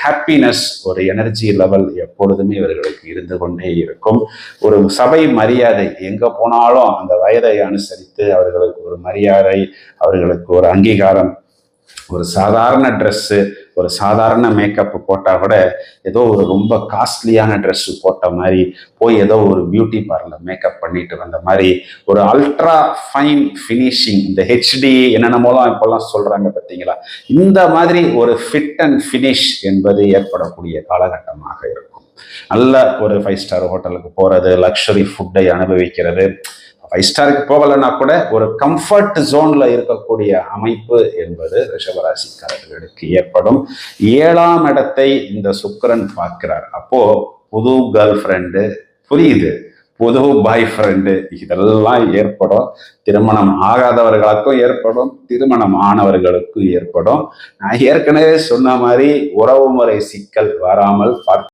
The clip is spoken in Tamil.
ஹாப்பினஸ், ஒரு எனர்ஜி லெவல் எப்பொழுதுமே இவர்களுக்கு இருந்து கொண்டே இருக்கும். ஒரு சபை மரியாதை, எங்க போனாலும் அந்த வயதை அனுசரித்து அவர்களுக்கு ஒரு மரியாதை, அவர்களுக்கு ஒரு அங்கீகாரம். ஒரு சாதாரண ட்ரெஸ்ஸு, ஒரு சாதாரண மேக்கப் போட்டா கூட ஏதோ ஒரு ரொம்ப காஸ்ட்லியான ட்ரெஸ் போட்ட மாதிரி போய் ஏதோ ஒரு பியூட்டி பார்லர் மேக்கப் பண்ணிட்டு வந்த மாதிரி ஒரு அல்ட்ரா ஃபைன் ஃபினிஷிங், இந்த ஹெச்டி என்னென்னமோலாம் இப்பெல்லாம் சொல்றாங்க பார்த்தீங்களா, இந்த மாதிரி ஒரு ஃபிட் அண்ட் ஃபினிஷ் என்பது ஏற்படக்கூடிய காலகட்டமாக இருக்கும். நல்ல ஒரு 5 ஸ்டார் ஹோட்டலுக்கு போறது, லக்ஸரி ஃபுட்டை அனுபவிக்கிறது, 5 ஸ்டாருக்கு போகலைன்னா கூட ஒரு கம்ஃபர்ட் ஜோன்ல இருக்கக்கூடிய அமைப்பு என்பது ரிஷபராசிக்காரர்களுக்கு ஏற்படும். 7ஆம் இடத்தை இந்த சுக்கிரன் பார்க்கிறார். அப்போ புது கேர்ள் ஃப்ரெண்டு, புரியுது, புது பாய் ஃப்ரெண்டு, இதெல்லாம் ஏற்படும். திருமணம் ஆகாதவர்களுக்கும் ஏற்படும், திருமணம் ஆனவர்களுக்கும் ஏற்படும். நான் ஏற்கனவே சொன்ன மாதிரி உறவுமுறை சிக்கல் வராமல் பார்க்க